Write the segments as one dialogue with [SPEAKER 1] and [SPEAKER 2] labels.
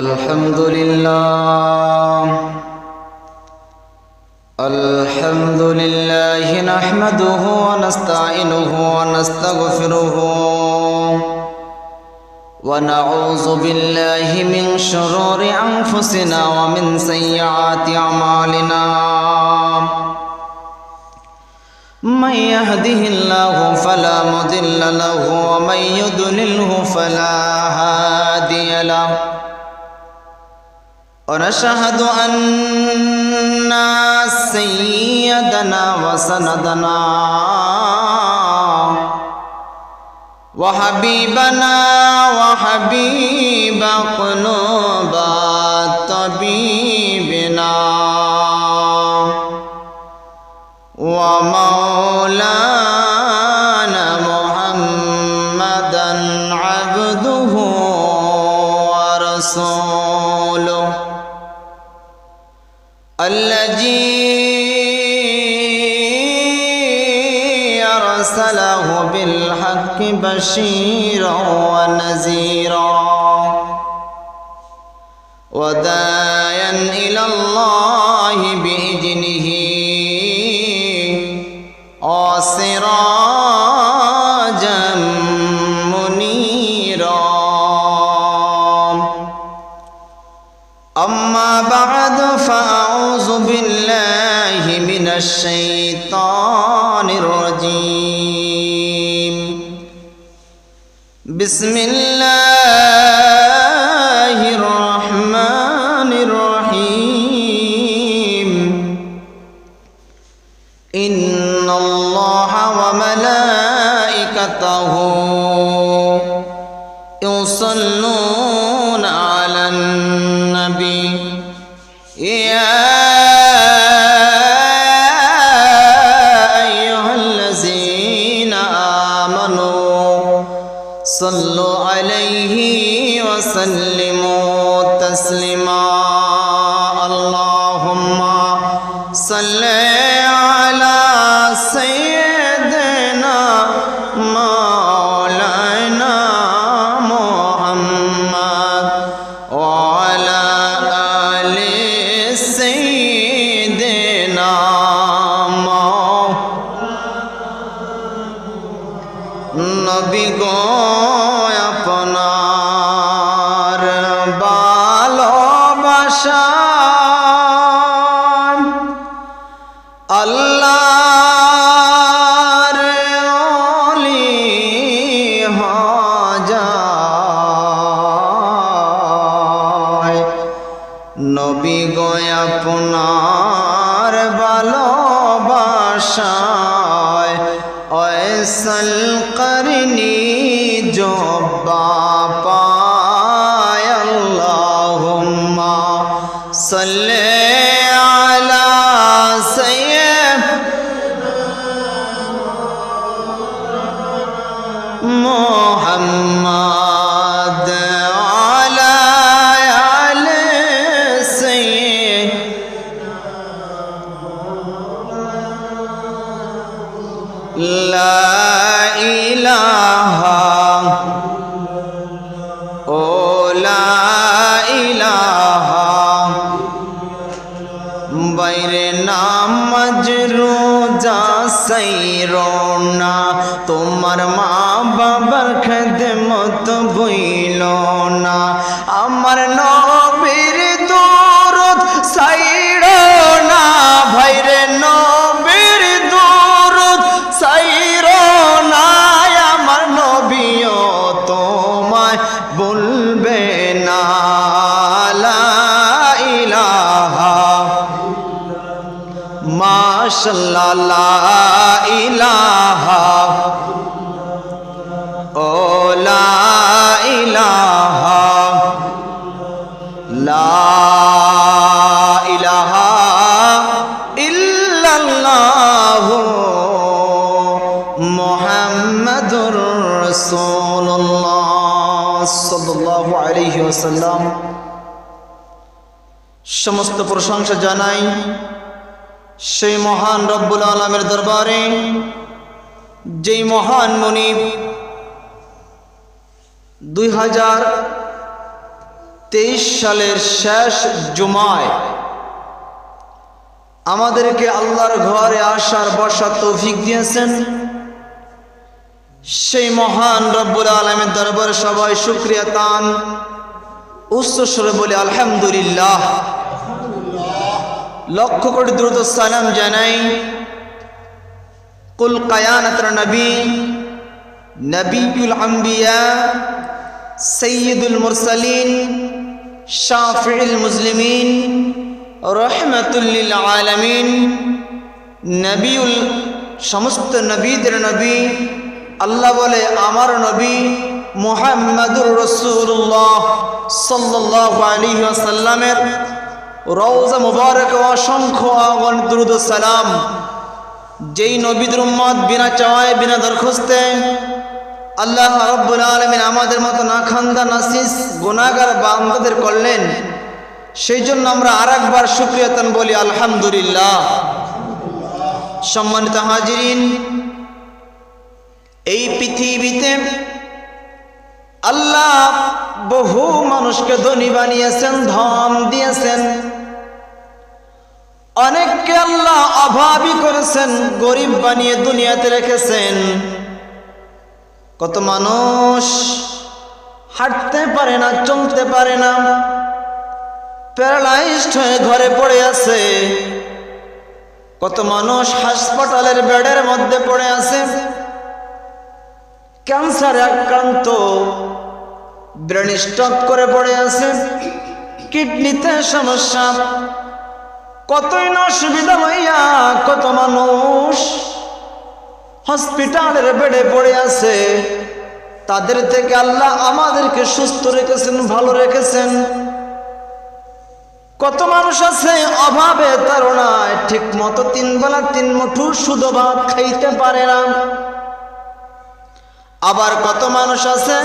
[SPEAKER 1] الحمد لله نحمده ونستعينه ونستغفره ونعوذ بالله من شرور أنفسنا ومن سيئات أعمالنا من يهده الله فلا مضل له ومن يضلله فلا هادي له ونشهد أن سيدنا وسندنا وحبيبنا وحبيب قلوب طبيبنا ومولانا محمدا عبده ورسوله الذي أرسله بالحق بشيرا ونذيرا وداعيا إلى الله بإذنه وسراجا منيرا أما بعد فأعوذ بالله من الشيطان الرجيم بسم الله الرحمن الرحيم إن الله وملائكته يصلون على النبي يا أيها الذين آمنوا صلوا عليه وسلموا تسليما اللهم صل على سيدنا مولانا محمد وعلى آل سيدنا নবী গো আপনার ভালোবাসা আল্লাহর ওলি হজায় নবী গো আপনার ভালোবাসায় ওয়াসাল করনি जो पाय अल्लाहुम्मा सल्ले अला सय्यिदना मुहम्मद अला आले सय्यिदना ला इलाहा ओ ला इलाहा बैरे नाम मजरूजा सैरोना तुम्हार माँ बाबर खिदमत भूलो ना अमर नबीर दुरूद सैरोना भैरे नबीर दुरूद सैरोना अमर नबियो তোমায় বলবে না লা ইলাহা মাশাআল্লাহ লা ইলাহা ও লা ইলাহা লা ইলাহা ইল্লাল্লাহ মুহাম্মাদুর রাসূলুল্লাহ সাল্লাল্লাহু আলাইহি ওয়াসাল্লাম। সমস্ত প্রশংসা জানাই সেই মহান রব্বুল আলামিনের দরবারে যেই মহান মুনিব 23 সালের শেষ জুমায় আমাদেরকে আল্লাহর ঘরে আসার বসার তৌফিক দিয়েছেন। সেই মহান রব্বুল আলামিনের দরবারে সবাই শুকরিয়া তান উচ্চ স্বরে বলি আলহামদুলিল্লাহ। লক্ষ কোটি দ্রুত সালাম জানাই কুল কায়ানাতের নবী, নবিয়ুল আম্বিয়া, সাইয়্যিদুল মুরসালিন, শাফিউল মুসলিমিন, রহমাতুল লিল আলামিন, নবিউল সমস্ত নবীদের নবী, আল্লাহ বলে আমার নবী মুহাম্মাদুর রাসূলুল্লাহ সাল্লাল্লাহু আলাইহি ওয়াসাল্লামের রওজা মুবারক অসংখ্য অগণিত দুরূদ ও সালাম, যেই নবীদের উম্মত বিনা চাওয়ায় বিনা দরখাস্তে আল্লাহ রাব্বুল আলামিন আমাদের মতো না খান্দা নাসিস গুনাহগার বান্দাদের করলেন, সেই জন্য আমরা আরেকবার শুকরিয়া তান বলি আলহামদুলিল্লাহ। সম্মানিত হাজিরিন, এই পৃথিবীতে আল্লাহ বহু মানুষকে ধনী বানিয়েছেন, ধন দিয়েছেন, অনেককে আল্লাহ অভাবী করেছেন, গরিব বানিয়ে দুনিয়াতে রেখেছেন। কত মানুষ হাঁটতে পারে না, চলতে পারে না, প্যারালাইজড হয়ে ঘরে পড়ে আছে। কত মানুষ হাসপাতালের বেডের মধ্যে পড়ে আছে, ক্যান্সারে আক্রান্ত, ব্রেন স্ট্রোক করে পড়ে আছে, কিডনিতে সমস্যা, কতই না অসুবিধা হইয়া কত মানুষ হসপিটালের বেডে পড়ে আছে। তাদের থেকে আল্লাহ আমাদেরকে সুস্থ রেখেছেন, ভালো রেখেছেন। কত মানুষ আছে অভাবে তাড়নায় ঠিক মতো 3 বেলা 3 মুঠো শুধু ভাত খাইতে পারে না। আবার কত মানুষ আছে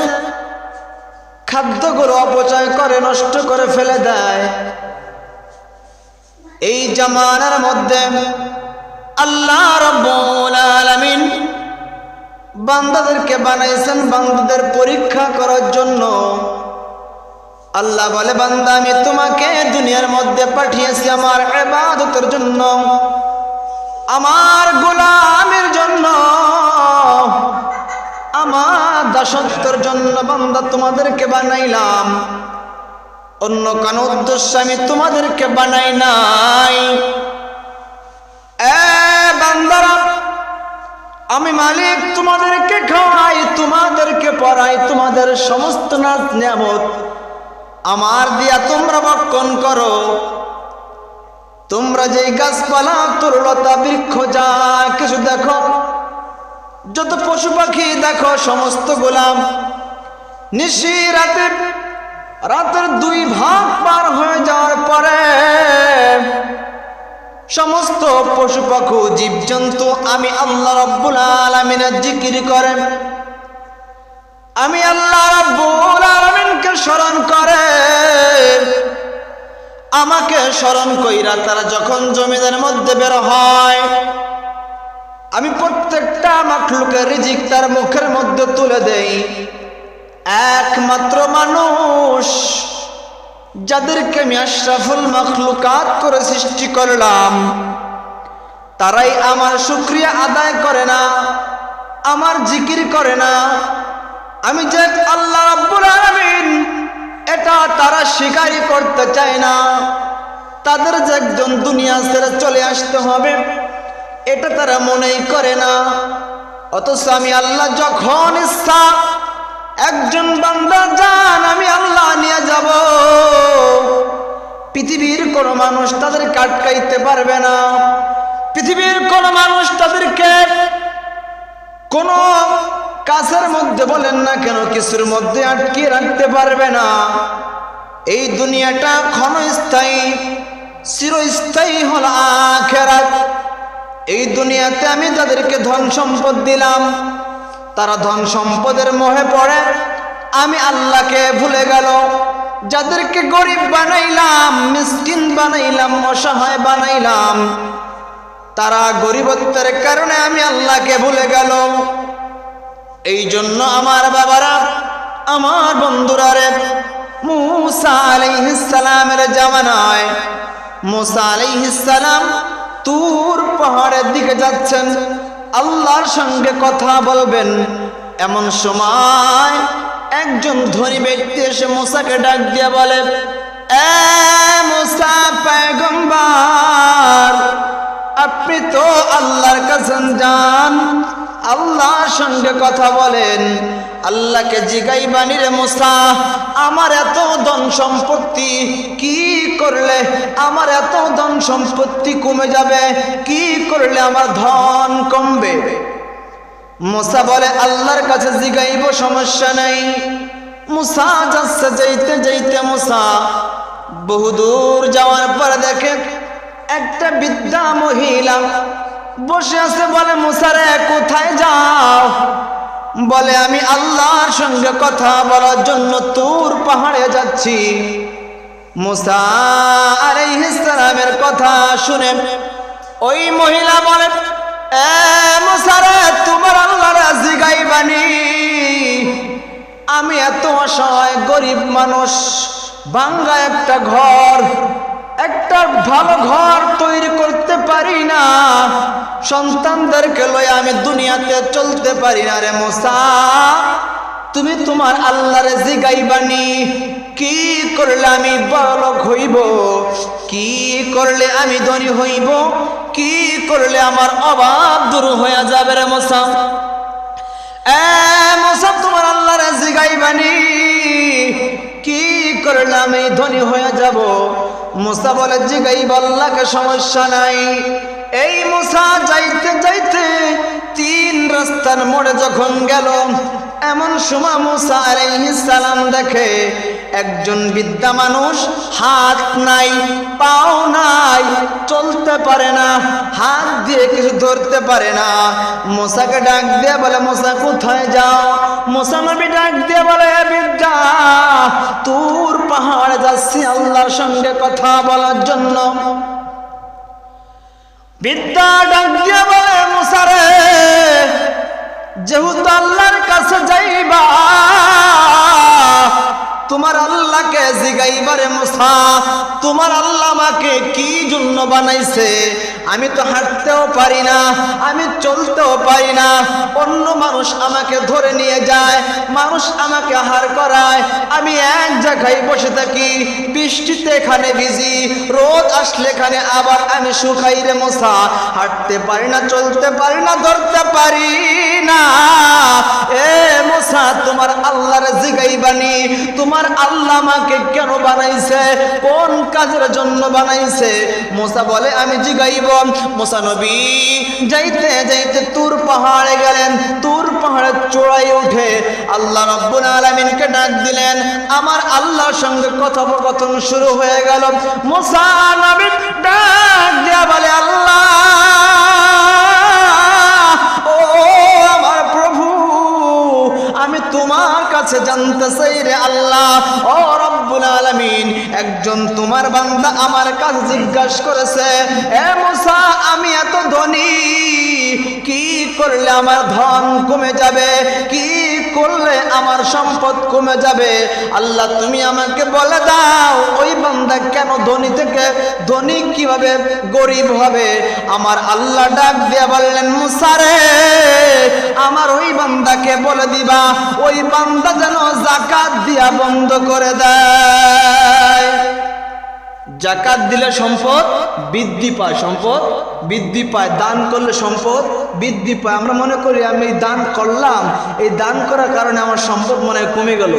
[SPEAKER 1] খাদ্যগুলো অপচয় করে, নষ্ট করে ফেলে দেয়। এই জামানার মধ্যে আল্লাহ রাব্বুল আলামিন বান্দাদেরকে বানাইছেন বান্দাদের পরীক্ষা করার জন্য। আল্লাহ বলে, বান্দা আমি তোমাকে দুনিয়ার মধ্যে পাঠিয়েছি আমার ইবাদতের জন্য, আমার গোলামের জন্য, আমার দাসত্বের জন্য বান্দা তোমাদেরকে বানাইলাম। অন্য কোন উদ্দেশ্যে আমি তোমাদেরকে বানাই নাই। বান্দারা, আমি মালিক, তোমাদেরকে খাওয়াই, তোমাদেরকে পড়াই, তোমাদের সমস্ত নাজ নিয়ামত আমার দিয়া তোমরা ভক্ষণ করো। তোমরা যেই গাছপালা তরুলতা বৃক্ষ যা কিছু দেখো, যত পশু পাখি দেখো, সমস্ত গোলাম নিশি রাতের 2 ভাগ পার হয়ে যাওয়ার পরে সমস্ত পশু পাখি জীবজন্তু আমি আল্লাহ রাব্বুল আলামিনের জিকির করে, আমি আল্লাহ রাব্বুল আলামিনকে স্মরণ করে, আমাকে স্মরণ কইরা তারা যখন জমিনের মধ্যে বের হয়, আমি প্রত্যেকটা মাখলুকের রিজিক তার মুখের মধ্যে তুলে দেই। একমাত্র মানুষ যাদেরকে আমি আশরাফুল মাখলুকাত করে সৃষ্টি করলাম, তারাই আমার শুকরিয়া আদায় করে না, আমার জিকির করে না। আমি যে আল্লাহ রাব্বুল আলামিন এটা তারা স্বীকারই করতে চায় না। তাদের যে একজন দুনিয়া ছেড়ে চলে আসতে হবে এটা তারা মনেই করে না। অথচ আমি আল্লাহ যখন ইচ্ছা একজন বান্দা জান আমি আল্লাহ নিয়ে যাব, পৃথিবীর কোন মানুষ তাদেরকে আটকাইতে পারবে না। পৃথিবীর কোন মানুষ তাদেরকে কোন কাজের মধ্যে বলেন না কেন কিছুর মধ্যে আটকে রাখতে পারবে না। এই দুনিয়াটা ক্ষণস্থায়ী, চিরস্থায়ী হল আখিরাত। এই দুনিয়াতে আমি যাদেরকে ধন সম্পদ দিলাম, তারা ধন সম্পদের মোহে পড়ে আমি আল্লাহকে ভুলে গেল। যাদেরকে গরিব বানাইলাম, মিসকিন বানাইলাম, অসহায় বানাইলাম, তারা গরিবত্বের কারণে আমি আল্লাহকে ভুলে গেল। এই জন্য আমার বাবারা, আমার বন্ধুরা রে, মুসা আলাইহিস সালামের জামানায় মুসা আলাইহিস সালাম তুর পাহাড়ের দিকে যাচ্ছেন, আল্লাহর সঙ্গে কথা বলবেন। এমন সময় একজন ধনী ব্যক্তি এসে মুসাকে ডাক দিয়ে বলে, এ মুসা পয়গম্বর, আপনি তো আল্লাহর কাছে যান, আল্লাহর সঙ্গে কথা বলেন, আল্লাহকে জিগাইবানি রে মুসা, আমার এত ধন সম্পত্তি কি করলে আমার এত ধন সম্পত্তি কমে যাবে, কি করলে আমার ধন কমবে? মুসা বলে, আল্লাহর কাছে জিগাইব, সমস্যা নাই। মুসা যাচ্ছে, যাইতে যাইতে মুসা বহুদূর যাওয়ার পরে দেখে একটা বৃদ্ধা মহিলা বসে আছে। বলে, মুসা রে কোথায় যাও? বলে, আমি আল্লাহর সঙ্গে কথা বলার জন্য তুর পাহাড়ে যাচ্ছি। মুসা আলাইহিস সালামের কথা শুনে ওই মহিলা বলে, এ মুসা রে, তোমার আল্লাহর জিগাইবানি, আমি এত অসহায় গরিব মানুষ, ভাঙ্গা একটা ঘর, একটা ভালো ঘর তৈরি করতে পারি না, সন্তানদেরকে লয়ে আমি দুনিয়াতে চলতে পারি না রে মুসা, তুমি তোমার আল্লাহর জিগাইবানি, কি করলে আমি বড়লোক হইব, কি করলে আমি ধনী হইব, কি করলে আমার অভাব দূর হয়ে যাবে রে মুসা? এ মুসা, তোমার আল্লাহর জিগাইবানি, কি করলে আমি ধনী হয়ে যাব? মুসা বলে, জিগাইব আল্লাহকে, সমস্যা নাই। এই মুসা যাইতে যাইতে 3 রাস্তার মোড়ে যখন গেল, এমন সময় মুসা আলাইহিস সালাম দেখে একজন বৃদ্ধা মানুষ, হাত নাই, পাও নাই, চলতে পারে না, হাত দিয়ে কিছু ধরতে পারে না। মুসাকে ডাক দিয়ে বলে, মুসা কোথায় যাও? মুসা নবী ডাক দিয়ে বলে, বৃদ্ধা, তুর পাহাড়ে যাচ্ছি আল্লাহর সঙ্গে কথা বলার জন্য। বৃদ্ধা ডাক দিয়ে বলে, মুসা রে, যেহেতু আল্লাহর কাছে যাইবা, তোমার আল্লাহকে জিগাইবারে মুসা, তোমার আল্লাহ আমাকে কি জন্য বানাইছে? আমি তো হাঁটতেও পারি না, আমি চলতেও পারি না, অন্য মানুষ আমাকে ধরে নিয়ে যায়, মানুষ আমাকে আহার করায়, আমি এক জায়গায় বসে থাকি, বৃষ্টিতে এখানে ভিজি, রোদ আসলে এখানে আবার আমি শুকাই রে মুসা, হাঁটতে পারি না, চলতে পারি না, ধরতে পারি না। এ মুসা, তোমার আল্লাহর জিগাইবানি, তোমার আল্লাহ আমাকে কেন বানাইছে, কোন কাজের জন্য বানাইছে? মুসা বলে, আমি জিগাইব। মুসা নবী যাইতে যাইতে তুর পাহাড়ে গেলেন। তুর পাহাড়ের চূড়ায় উঠে আল্লাহ রাব্বুল আলামিনকে ডাক দিলেন। আমার আল্লাহর সঙ্গে কথোপকথন শুরু হয়ে গেল। মুসা নবী ডাক দিয়া বলে, আল্লাহ, ও আমার প্রভু, আমি তোমার কাছে জানতে চাই রে আল্লাহ, ও রব্বুল আলামিন, একজন তোমার বান্দা আমার কাছে জিজ্ঞাসা করেছে, এ মুসা, আমি এত ধনী, কি করলে আমার ধন কমে যাবে, কি করলে আমার সম্পদ কমে যাবে? আল্লাহ, তুমি আমাকে বলে দাও, ওই বান্দা কেন ধনী থেকে ধনী কিভাবে গরিব হবে? আমার আল্লাহ ডাক দিয়ে বললেন, মুসা রে, আমার ওই বান্দাকে বলে দিবা, ওই বান্দা যেন যাকাত দিয়া বন্ধ করে দেয়। যাকাত দিলে সম্পদ বৃদ্ধি পায়, সম্পদ বৃদ্ধি পায়, দান করলে সম্পদ বৃদ্ধি পায়। আমরা মনে করি আমি দান করলাম, এই দান করার কারণে আমার সম্পদ মনে হয় কমে গেল,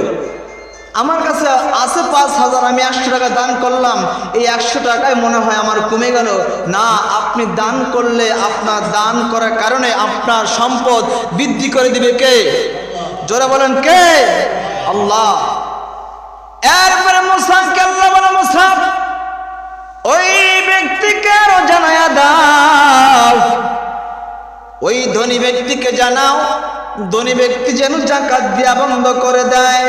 [SPEAKER 1] আমার কাছে আছে 5,000, আমি 100 টাকা দান করলাম, এই 100 টাকায় মনে হয় আমার কমে গেল। না, আপনি দান করলে আপনার দান করার কারণে আপনার সম্পদ বৃদ্ধি করে দিবে কে? জোরে বলেন, কে? আল্লাহ। এরপরে মুসাকে আল্লাহ বলে, মুসা, ওই ব্যক্তিকে আরো জানায়া দাও, ওই ধনী ব্যক্তিকে জানাও, ধনী ব্যক্তি যেন যাকাত দেয়া বন্ধ করে দেয়,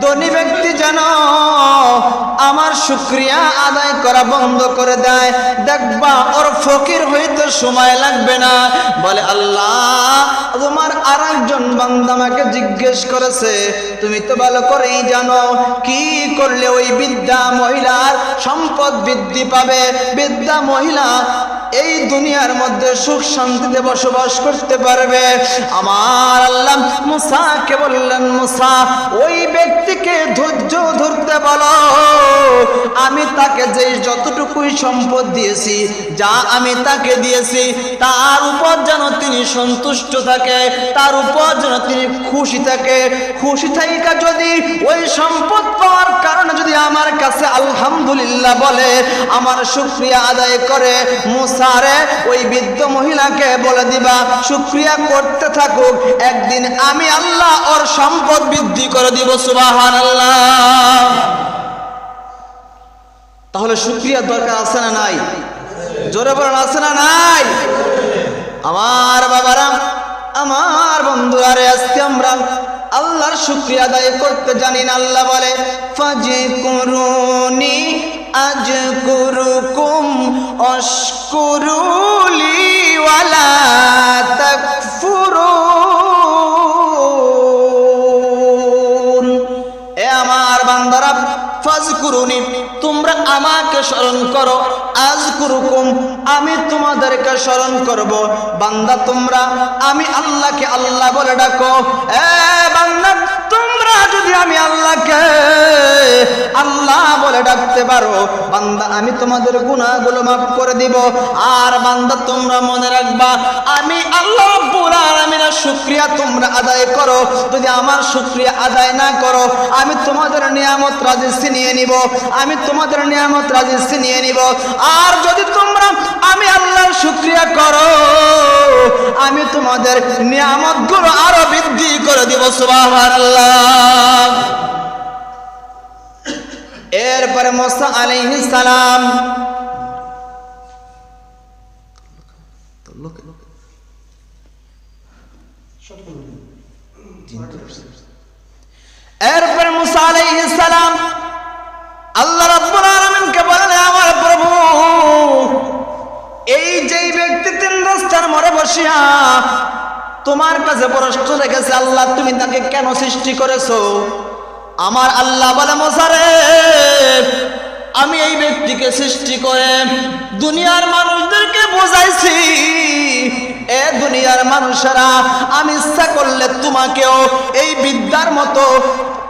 [SPEAKER 1] ধনী ব্যক্তি যেন আমার শুকরিয়া আদায় করা বন্ধ করে দেয়, দেখবা ওর ফকির হইতে সময় লাগবে না। বলে আল্লাহ তোমার আরেকজন বান্দা আমাকে জিজ্ঞেস করেছে, তুমি তো ভালো করেই জানো কি করলে ওই বৃদ্ধা মহিলার সম্পদ বৃদ্ধি পাবে, বৃদ্ধা মহিলা এই দুনিয়ার মধ্যে সুখ শান্তিতে বসবাস করতে পারবে। আমার আল্লাহ মুসাকে বললেন, মুসা ওই ব্যক্তিকে ধৈর্য ধরতে বলো, আমি তাকে যে যতটুকুই সম্পদ দিয়েছি, যা আমি তাকে দিয়েছি তার উপর যেন তিনি সন্তুষ্ট থাকে, তার উপর যেন তিনি খুশি থাকে। খুশি থাকা যদি ওই সম্পদ পাওয়ার কারণে যদি আমার কাছে আলহামদুলিল্লাহ বলে, আমার শুকরিয়া আদায় করে, মুসারে ওই বৃদ্ধ মহিলাকে বলে দিবা শুকরিয়া করতে থাকুক, একদিন আমি আল্লাহ ওর সম্পদ বৃদ্ধি করে দিব। সুবহানাল্লাহ। তাহলে শুকরিয়ার দরকার আছে না নাই? জোরে বলেন আছে না নাই? আমার বাবারা, আমার বন্ধুরা, আজকে আমরা আল্লাহর শুকরিয়া আদায় করতে জানি না। আল্লাহ বলে ফাজকুরুনি আজকুরুকুম আশকুরুলি ওয়ালা তাকফুরুন। এ আমার বান্দারা, ফাজকুরুনি তোমরা আমাকে স্মরণ করো, আজকুরুকুম আমি তোমাদেরকে স্মরণ করব। বান্দা তোমরা আমি আল্লাহকে আল্লাহ বলে ডাকো। এ বান্দা তোমরা যদি আমি আল্লাহকে আল্লাহ বলে ডাকতে পারো, বান্দা আমি তোমাদের গুনাহগুলো মাফ করে দিব। আর বান্দা তোমরা মনে রাখবা, আমি আল্লাহ রাব্বুল আলামিনের শুকরিয়া তোমরা আদায় করো। যদি আমার শুকরিয়া আদায় না করো, আমি তোমাদের নিয়ামত রাজি ছিনিয়ে নিব, আমি তোমাদের নিয়ামত রাজি ছিনিয়ে নিব। আর যদি তোমরা আমি আল্লাহর শুকরিয়া করো, আমি তোমাদের নিয়ামতগুলো আরো বৃদ্ধি করে দিব। সুবহানাল্লাহ। এরপরে মুসা আলাইহিস সালাম এরপরে মুসা আলাইহিস সালাম আল্লাহ রাব্বুল আলামিনকে বলেন, আমার প্রভু এই যেই ব্যক্তি তিন রাস্তার মোড়ে বসিয়া তোমার কাছে প্রশ্ন রেখেছে, আল্লাহ তুমি তাকে কেন সৃষ্টি করেছো? আমার আল্লাহ বলে, মুসা রে আমি এই ব্যক্তিকে সৃষ্টি করে দুনিয়ার মানুষদেরকে বোঝাইছি, এ দুনিয়ার মানুষেরা আমি ইচ্ছা করলে তোমাকেও এই বিদ্যার মতো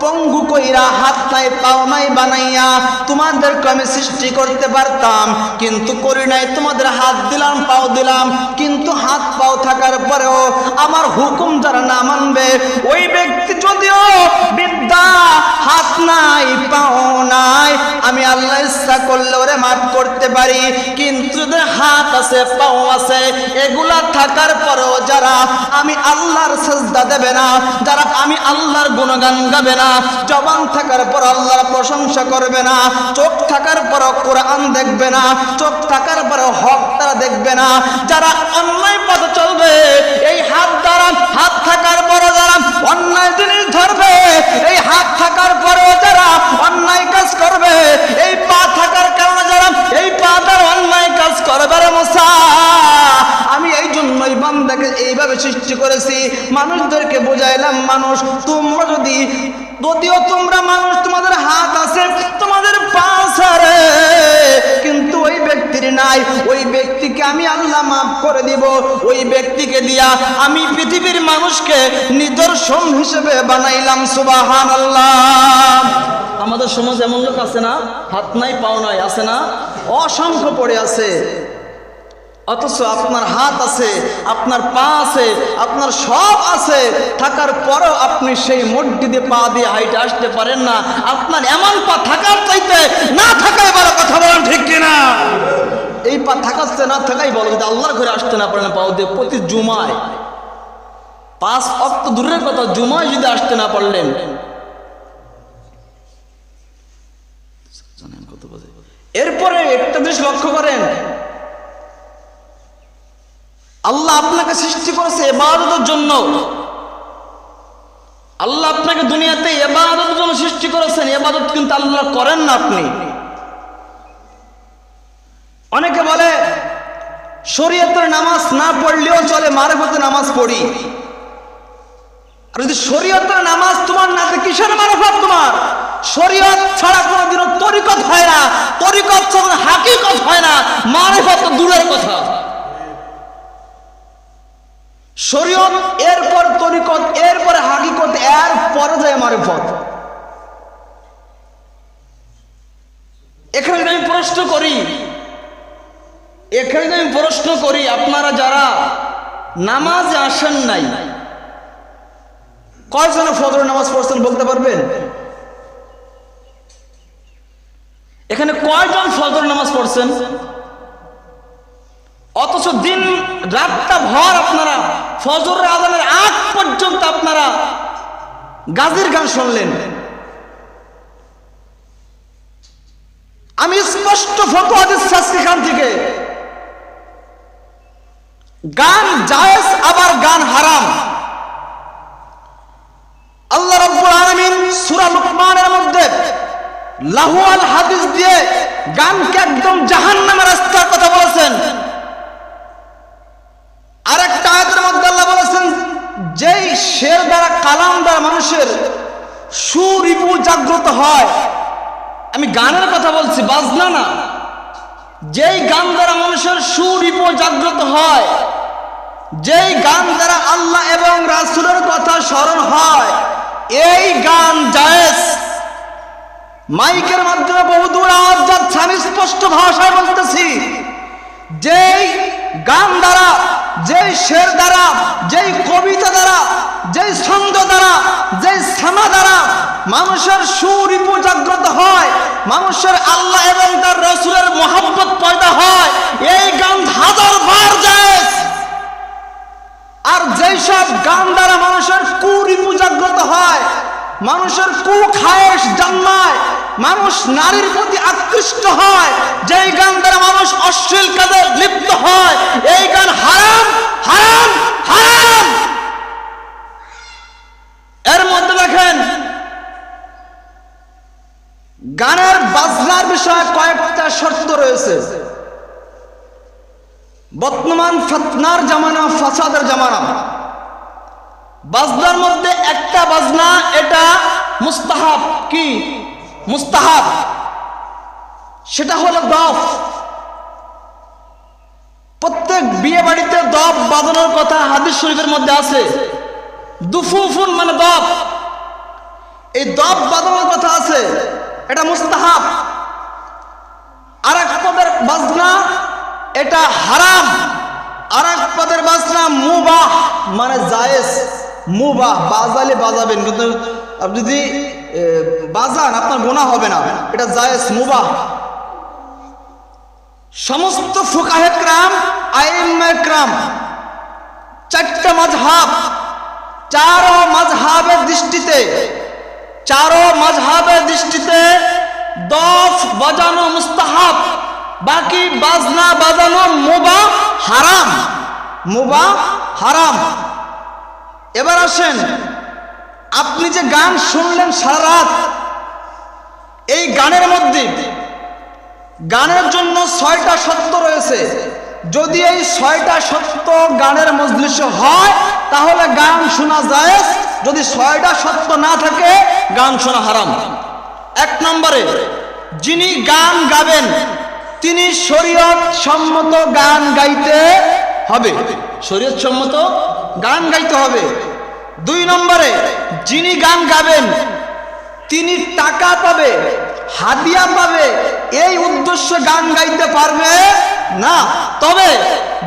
[SPEAKER 1] পঙ্গু কইরা হাত নাই পাও নাই বানাইয়া তোমাদেরকে আমি সৃষ্টি করতে পারতাম, কিন্তু করি নাই। তোমাদের হাত দিলাম, পাও দিলাম, কিন্তু হাত পাও থাকার পরেও আমার হুকুম যারা না মানবে, ওই ব্যক্তি যদিও বিদ্যা হাত নাই পাও নাই, আমি আল্লাহ ইচ্ছা করলে ওরে মাফ করতে পারি। কিন্তু যাদের হাত আছে পাও আছে, এগুলা থাকার পরেও যারা আমি আল্লাহর সিজদা দেবে না, যারা আমি আল্লাহর গুণগান গাবে না, জবান থাকার পর আল্লাহর প্রশংসা করবে না, চোখ থাকার পর কোরআন দেখবে না, চোখ থাকার পর হক তারা দেখবে না, যারা অন্যায় পথে চলবে, এই হাত দ্বারা হাত থাকার পর যারা অন্যায় জিনিস ধরবে, এই হাত থাকার পরেও যারা অন্যায় কাজ করবে, এই পা থাকার কারণে যারা এই পা দ্বারা অন্যায় কাজ করবে, রে মুসা আমি এই জন্যই বান্দাকে এইভাবে সৃষ্টি করেছি, মানুষদেরকে বুঝাইলাম, মানুষ তোমরা যদিও তোমরা মানুষ, তোমাদের হাত আছে, তোমাদের পা আছে, কিন্তু ওই ব্যক্তির নাই, ওই ব্যক্তিকে আমি আল্লাহ মাফ করে দিব। ওই ব্যক্তিকে দিয়া আমি পৃথিবীর মানুষকে নিদর্শন হিসেবে বানাইলাম। সুবহানাল্লাহ। আমাদের সমাজ এমন লোক আছে না, হাত নাই পাও নাই, আছে না? অসংখ্য পড়ে আছে, অথচ আপনার হাত আছে, আপনার পা আছে, আপনার সব আছে, থাকার পরেও আপনি সেই মসজিদে পা দিয়ে হাইটে আসতে পারেন না। আপনার এমন পা থাকার চাইতে না থাকাই বড়, কথা বলেন ঠিক কিনা? এই পা থাকাচ্ছে না থাকাই বলো, যদি আল্লাহর ঘরে আসতে না পারেন পাও দিয়ে প্রতি জুমায় 5 ওয়াক্ত দূরের কথা, জুমায় যদি আসতে না পারলেন, এরপরে একটা জিনিস লক্ষ্য করেন, আল্লাহ আপনাকে সৃষ্টি করেছে ইবাদতের জন্য, আল্লাহ আপনাকে দুনিয়াতে ইবাদতের জন্য সৃষ্টি করেছেন, ইবাদত কিন্তু আল্লাহ করেন না আপনি। অনেকে বলে শরীয়তের নামাজ না পড়লেও চলে, মারফতের নামাজ পড়ি। আর যদি শরীয়তের নামাজ তোমার না, কিসের মারফত তোমার? শরীয়ত ছাড়া কোনোদিনও তরিকত হয় না, তরিকত ছাড়া হাকিকত হয় না, মারফত তো দূরের কথা। শরীয়ত এরপর তরিকত, এরপরে হাকিকত, এর পরে যায় মারফত। এখানে আমি প্রশ্ন করি, আপনারা যারা নামাজে আসেন নাই, কয়জন ফজরের নামাজ পড়ছেন বলতে পারবেন? এখানে কয়জন ফজরের নামাজ পড়ছেন? অথচ দিন রাতটা ভর আপনারা ফজরের আযানের আগ পর্যন্ত আপনারা গাজীর গান শুনলেন। আমি স্পষ্ট ফতোয়া দিচ্ছি এখান থেকে, গান জায়েজ আবার গান হারাম। আল্লাহ রাব্বুল আলামিন সূরা লুকমানের মধ্যে লাহওয়াল হাদিস দিয়ে গানকে একদম জাহান্নামের রাস্তার কথা বলেছেন। আরেকটা আয়াতের মধ্যে আল্লাহ বলেছেন, যেই শের দ্বারা, কালাম দ্বারা মানুষের সুরিপু জাগ্রত হয়। আমি গানের কথা বলছি, বাজনা না। যেই গান দ্বারা মানুষের সুরিপু জাগ্রত হয়, যেই গান দ্বারা আল্লাহ এবং রাসূলের কথা স্মরণ হয়, এই গান জায়েজ। মাইকের মাধ্যমে বহুদূর আওয়াজ যাচ্ছে, আমি স্পষ্ট ভাষায় বলতেছি, যেই গান দ্বারা, যেই শের দ্বারা, যেই কবিতা দ্বারা, যেই ছন্দ দ্বারা, যেই সামা দ্বারা মানুষের সুরিপু জাগ্রত হয়, মানুষের আল্লাহ এবং তার রাসূলের মহব্বত পয়দা হয়, এই গান হাজারবার জায়েজ। আর যেই সব গান দ্বারা মানুষের কুরিপু জাগ্রত হয়, মানুষের কুখায়েশ জন্মায়, মানুষ নারীর প্রতি আকৃষ্ট হয়, যেই গান দ্বারা মানুষ অশ্লীল কাজে লিপ্ত হয়, এই গান হারাম, হারাম, হারাম। এর মধ্যে দেখেন, গানের বাজনার বিষয়ে কয়েকটা শর্ত রয়েছে। বর্তমান ফিতনার জামানা, ফাসাদের জামানা। বাজনার মধ্যে একটা বাজনা, এটা মুস্তাহাব। কি মুস্তাহাব? সেটা হলো দফ। প্রত্যেক বিয়ে বাড়িতে দফ বাজানোর কথা হাদিস শরীফের মধ্যে আছে। দুফুফুন মানে দফ, এই দফ বাজানোর কথা আছে, এটা মুস্তাহাব। আর এক পদের বাজনা, এটা হারাম। আর এক পদের বাজনা মুবাহ মানে জায়েজ। মুবাহ, বাজালে বাজাবেন, কিন্তু আপনি যদি বাজান আপনার গুনাহ হবে না, এটা জায়েজ, মুবাহ। সমস্ত ফুকাহে কেরাম, আইম্মা কেরাম, চারটা মাযহাব, চারো মাযহাবের দৃষ্টিতে দফ বাজানো মুস্তাহাব, বাকি বাজনা বাজানো মুবাহ, হারাম। মুবাহ, হারাম। এবার আসেন, আপনি যে গান শুনলেন সারা রাত, এই গানের মধ্যে, গানের জন্য 6টা শর্ত রয়েছে। যদি এই 6টা শর্ত গানের মজলিসে হয়, তাহলে গান শোনা জায়েজ। যদি 6টা শর্ত না থাকে, গান শোনা হারাম। 1 নম্বরে, যিনি গান গাবেন তিনি শরীয়ত সম্মত গান গাইতে হবে, শরীয়ত সম্মত গান গাইতে হবে। 2 নম্বরে, যিনি গান গাবেন তিনি টাকা পাবে, হাদিয়া পাবে, এই উদ্দেশ্যে গান গাইতে পারবে না। তবে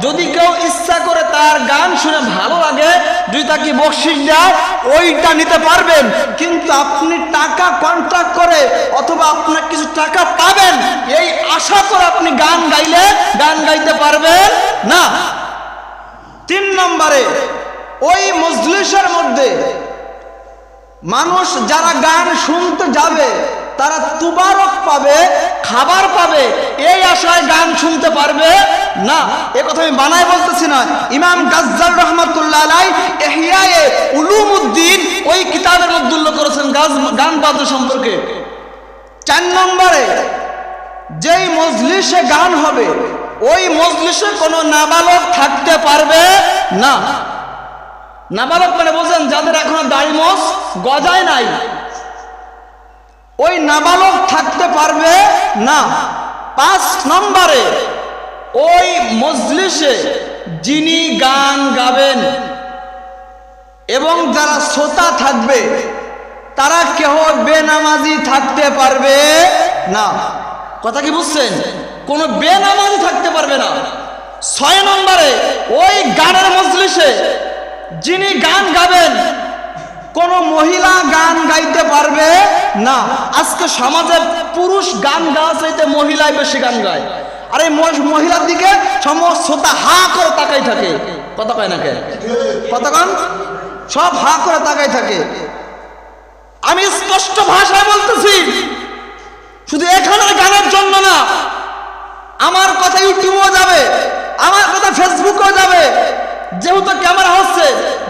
[SPEAKER 1] যদি কেউ ইচ্ছা করে তার গান শুনে ভালো লাগে, যদি তাকে বকশিশ দেয়, ওইটা নিতে পারবেন। কিন্তু আপনি টাকা কন্ট্রাক্ট করে অথবা আপনার কিছু টাকা পাবেন, এই আশা করে আপনি গান গাইলে গান গাইতে পারবেন না। 3 নম্বরে, ওই মজলিসের মধ্যে মানুষ যারা গান শুনতে যাবে, তারা তুবারক পাবে, খাবার পাবে, এই আশায় গান শুনতে পারবে না। এ কথা আমি বানায় বলতেছি না। ইমাম গাজ্জাল রহমাতুল্লাহ আলাইহি ইহইয়ায়ে উলুমুদ্দিন ওই কিতাবের মধ্যে উল্লেখ করেছেন গান বাদ্য সম্পর্কে। 4 নম্বরে, যেই মজলিসে গান হবে ওই মজলিসে কোনো নাবালক থাকতে পারবে না। নাবালক মানে বোঝেন যাদের এখনো দাড়ি মোছ গজায় নাই, ওই নাবালক থাকতে পারবে না। 5 নম্বরে, ওই মজলিসে যিনি গান গাবেন এবং যারা শ্রোতা থাকবে তারা কেহ বেনামাজি থাকতে পারবে না। কথা কি বুঝছেন? কোনো বেনামাজি থাকতে পারবে না। 6 নম্বরে, ওই গানের মজলিসে যিনি গান গাবেন কোনো মহিলা গান গাইতে পারবে না। আজকে সমাজে পুরুষ গান গাওয়া চাইতে মহিলাই বেশি গান গায়, আর এই মহিলার দিকে সমস্ত শ্রোতা হা করে তাকাই থাকে। কথা কয় না কে? কথা কন, সব হা করে তাকাই থাকে। আমি স্পষ্ট ভাষায় বলতেছি, শুধু এখানের গানের জন্য না, আমার কথা ইউটিউবেও যাবে, আমার কথা ফেসবুকেও যাবে, যেহেতু ক্যামেরা হচ্ছে।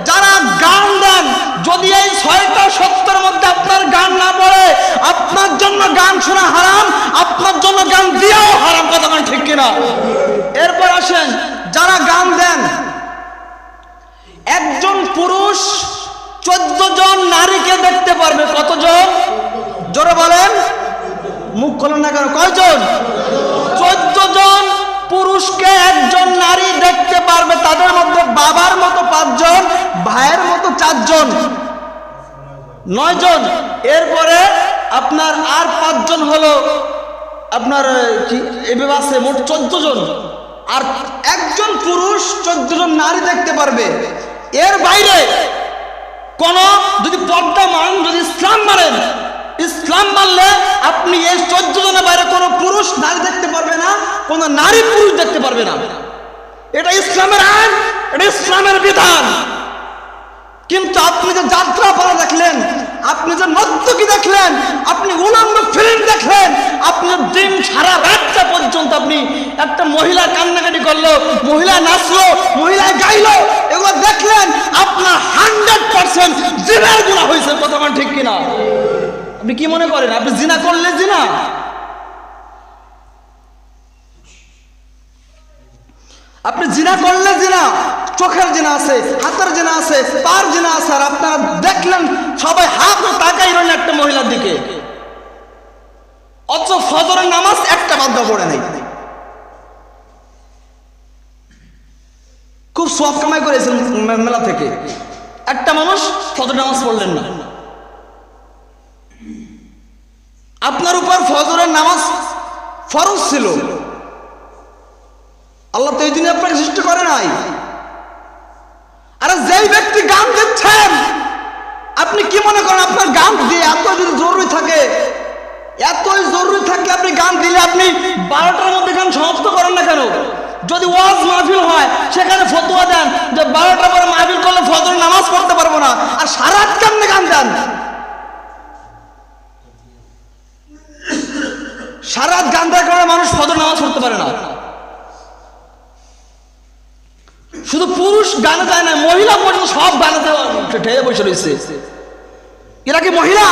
[SPEAKER 1] যারা গান দেন, যদি এই 6টা সত্যের মধ্যে আপনার গান না পড়ে, আপনার জন্য গান শোনা হারাম, আপনার জন্য গান দিয়েও হারাম। কথা বলেন ঠিক কিনা? এরপর আসেন, যারা গান দেন, একজন পুরুষ 14 জন নারীকে দেখতে পারবে। কতজন? জোরে বলেন, মুখ খোলেন না কেন? কয়জন? 14 জন পুরুষকে একজন নারী দেখতে পারবে। তাদের মধ্যে বাবার মতো 5 জন, ভাইয়ের মতো 4 জন, 9 জন। এরপরে আপনার আর 5 জন হলো আপনার কি এভাবে আছে, মোট 14 জন। আর একজন পুরুষ 14 জন নারী দেখতে পারবে। এর বাইরে কোন যদি পর্দা মান, যদি ইসলাম মানেন, ইসলাম মানলে আপনি এই 14 জনের বাইরে কোনো পুরুষ নারী দেখতে পারবে না, কোন নারী পুরুষ দেখতে পারবে না। এটা ইসলামের আইন, এটা ইসলামের বিধান। কিন্তু আপনি যে যাত্রাপালা দেখলেন, আপনি যে নর্তকী দেখলেন, আপনি উলঙ্গ ফিল্ম দেখলেন, আপনি দিন সারা রাতটা পর্যন্ত আপনি একটা মহিলা কান্নাকাটি করলো, মহিলা নাচলো, মহিলা গাইলো, এগুলো দেখলেন, আপনার 100% জিনার গুনাহ হয়েছে। কথা বলেন ঠিক কিনা? আপনি কি মনে করেন আপনি জিনা করলে জিনা? আপনি জিনা করলে জিনা, চোখের জিনা আছে, হাতের জিনা আছে, পার জিনা আছে, আর আপনারা দেখলেন সবাই হাত তাকাই রইলেন একটা মহিলার দিকে, অথচ ফজরের নামাজ একটা বাদ পড়ে নাই। খুব সব কামাই করেছেন মেলা থেকে, একটা মানুষ ফজর নামাজ পড়লেন না। আপনার উপর ফজরের নামাজ ফরজ ছিল, আল্লাহ তো এই দিনে আপনাকে সৃষ্টি করে নাই। আরে যেই ব্যক্তি গান দিচ্ছেন, আপনি কি মনে করেন আপনার গান দিয়ে এত যদি জরুরি থাকে, এতই জরুরি থাকলে আপনি গান দিলে আপনি 12টার মধ্যে গান সমাপ্ত করেন না কেন? যদি ওয়াজ মাহফিল হয় সেখানে ফতোয়া দেন যে 12টার পরে মাহফিল করলে ফজরের নামাজ পড়তে পারবো না, আর সারা রাত কেমনে গান দেন? সারা রাত গান দেওয়ার কারণে মানুষ ফজর নামাজ পড়তে পারে না। শুধু পুরুষ গানে যায় না, মহিলা পর্যন্ত সব গানে ঠেয়ে বসে রয়েছে। এরা কি মহিলা?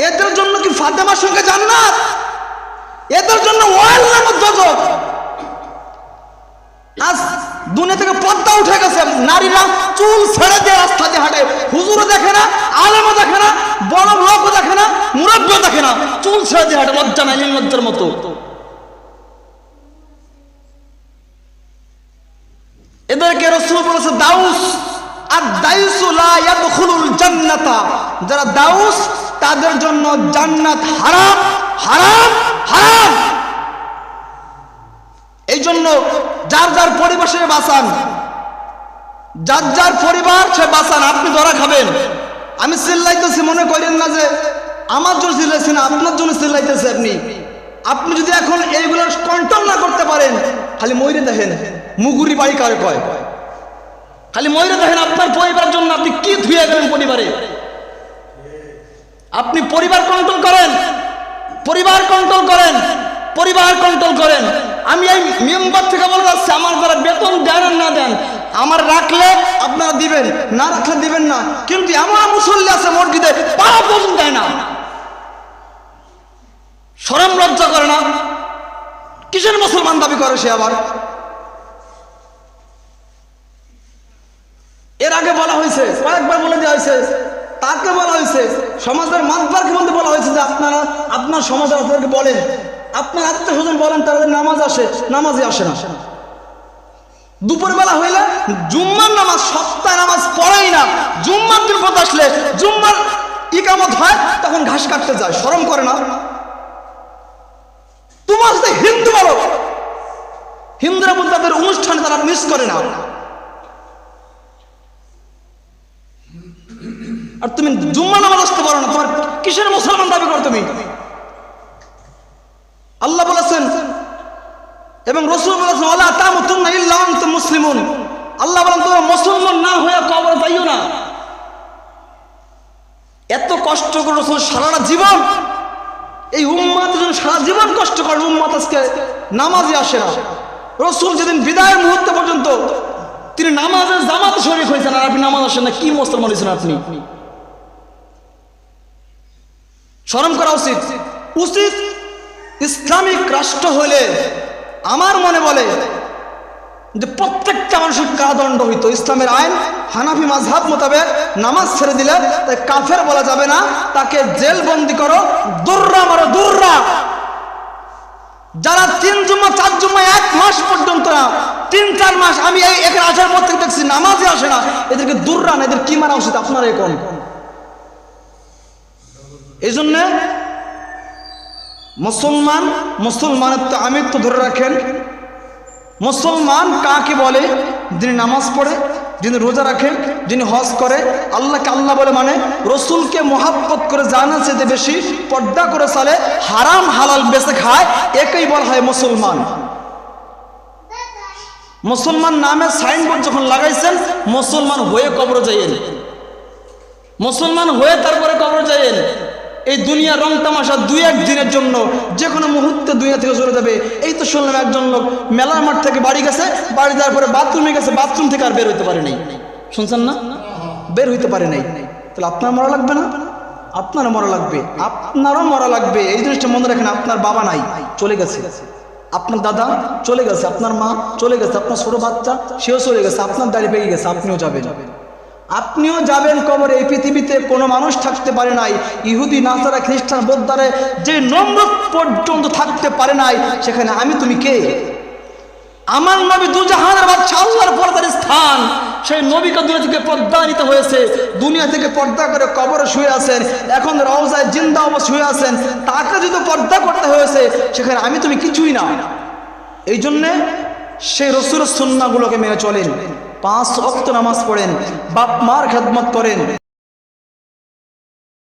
[SPEAKER 1] এদের জন্য কি ফাতেমার সঙ্গে জান্নাত? এদের জন্য ওয়াল নামক যোজক। আজ দুনিয়া থেকে পর্দা উঠে গেছে, নারীরা চুল ছেড়ে দিয়ে রাস্তা দিয়ে হাঁটে। হুজুরও দেখে না, আলেমও দেখে না, বড় লোকও দেখে না, মুরব্বিও দেখে না, চুল ছেড়ে দিয়ে হাঁটে, লজ্জা নাই, নির্লজ্জার মতো। এদেরকে রাসূল বলেছে দাউস, আর দাউসু লা ইয়াদখুলুল জান্নাতা। যারা দাউস তাদের জন্য জান্নাত হারাম, হারাম, হারাম। এই জন্য যার যার পরিবেশে বাঁচান, যার যার পরিবার সে বাঁচান। আপনি ধরা খাবেন। আমি চিল্লাইতেছি মনে করেন না যে আমার জন্য চিল্লাইছি না, আপনার জন্য চিল্লাইতেছে। আপনি যদি এখন এইগুলোর কন্ট্রোল না করতে পারেন, খালি ময়ূরে দেখেন মুগুরি বাড়ি কারে কয়, খালি ময়ূরে দেখেন আপনার পরিবারের জন্য আপনি কি ধুয়ে গেলেন পরিবারে। আপনি পরিবার কন্ট্রোল করেন, পরিবার কন্ট্রোল করেন, পরিবার কন্ট্রোল করেন। আমি এই মেম্বার থেকে বলে যাচ্ছি, আমার যারা বেতন দেন আর না দেন, আমার রাখলে আপনারা দিবেন, না রাখলে দিবেন না। কিন্তু এমন মুসল্লি আছে মসজিদে পাড়া পর্যন্ত দেয় না, শরম লজ্জা করে না? কিসের মুসলমান দাবি করে সে আবার? এর আগে বলা হয়েছে, কয়েকবার বলে দেওয়া হয়েছে, তাকে বলা হয়েছে, সমাজের মাতবারকে বলতে বলা হয়েছে যে আপনারা আপনার সমাজের আপনাদেরকে বলেন, আপনার আত্মীয় স্বজন বলেন তাদের নামাজ আসে, নামাজে আসে না। দুপুরবেলা হইলে জুম্মার নামাজ, সপ্তাহে নামাজ পড়েই না, জুম্মার দিন পথ আসলে জুম্মার ইকামত হয় তখন ঘাস কাটতে যায়। শরম করে না? তোমার সাথে হিন্দু বলো, হিন্দুরা বলতে তাদের অনুষ্ঠানে তারা মিস করে না, আর তুমি জুম্মা নামাজ আসতে পারো না। তোমার কিসের মুসলমান দাবি করো তুমি? আল্লাহ বলেছেন এবং রাসূল বলেছেন, ওয়ালা তামুতুন্না ইল্লা আনতুম মুসলিমুন। আল্লাহ বলেন তোমরা মুসলমান না হয়ে কবরে যাইও না। এত কষ্ট করে রাসূল সারা জীবন এই উম্মতের জন্য সারা জীবন কষ্ট করেন, উম্মত আজকে নামাজে আসে না। রাসূল যেদিন বিদায়ের মুহূর্ত পর্যন্ত তিনি নামাজের জামাতে শরীক হয়েছেন, আর আপনি নামাজ আসেন না, কি মুসলমান হয়েছেন আপনি? শরম করা উচিত। উচিত ইসলামিক রাষ্ট্র হলে আমার মনে বলে যে প্রত্যেকটা মানুষের কারাদণ্ড হইতো। ইসলামের আইন হানাফি মাযহাব মোতাবেক নামাজ ছেড়ে দিলে তাই কাফের বলা যাবে না, তাকে জেল বন্দি করো, দুররা মারো, দুররা। যারা 3 জুম্মা 4 জুম্মা 1 মাস পর্যন্ত না, 3-4 মাস আমি এই একের আসার পর থেকে দেখছি নামাজে আসে না, এদেরকে দুররা না, এদের কি মারা উচিত আপনারা এখন? এই জন্যে মুসলমান, মুসলমানের তো আমিত্ব ধরে রাখেন। মুসলমান কাকে বলে? যিনি নামাজ পড়ে, যিনি রোজা রাখে, যিনি হজ করে, আল্লাহকে আল্লাহ বলে মানে, রসুলকে মোহাব্বত করে জানা চেয়ে বেশি পর্দা করে চলে, হারাম হালাল বেঁচে খায়, একেই বলা হয় মুসলমান। মুসলমান নামে সাইনবোর্ড যখন লাগাইছেন, মুসলমান হয়ে কবর যাইয়েন, মুসলমান হয়ে তারপরে কবর যাইয়েন। এই দুনিয়া রং তামাশা 2-1 দিনের জন্য, যে কোনো মুহূর্তে দুনিয়া থেকে চলে যাবে। এই তো শুনলাম একজন লোক মেলার মাঠ থেকে বাড়ি গেছে, বাড়ি যাওয়ার পরে বাথরুমে গেছে, বাথরুম থেকে আর বের হইতে পারে নাই। শুনছেন না? বের হইতে পারে নাই। তাহলে আপনার মরা লাগবে না? আপনারও মরা লাগবে, আপনারও মরা লাগবে। এই জিনিসটা মনে রাখেন। আপনার বাবা নাই, চলে গেছে, আপনার দাদা চলে গেছে, আপনার মা চলে গেছে, আপনার ছোট বাচ্চা সেও চলে গেছে, আপনার দাড়ি পেকে গেছে, আপনিও যাবেন, আপনিও যাবেন কবরে। এই পৃথিবীতে কোনো মানুষ থাকতে পারে নাই, ইহুদি নাসারা খ্রিস্টান বৌদ্ধরে যে নম্রত পর্যন্ত থাকতে পারে নাই, সেখানে আমি তুমি কে? আমার নবী দুজাহানের বাদশা, আল্লাহর পর্দার স্থান, সেই নবীকে দুনিয়া থেকে পর্দা নিতে হয়েছে। দুনিয়া থেকে পর্দা করে কবরে শুয়ে আছেন, এখন রওজায় জিন্দা অবস্থা শুয়ে আছেন, তাকে যদি পর্দা করতে হয়েছে, সেখানে আমি তুমি কিছুই না। এই জন্যে সেই রাসূলের সুন্নাহগুলোকে মেনে চলেন, 5 ওয়াক্ত নামাজ পড়েন, বাপ মার খেদমত করেন।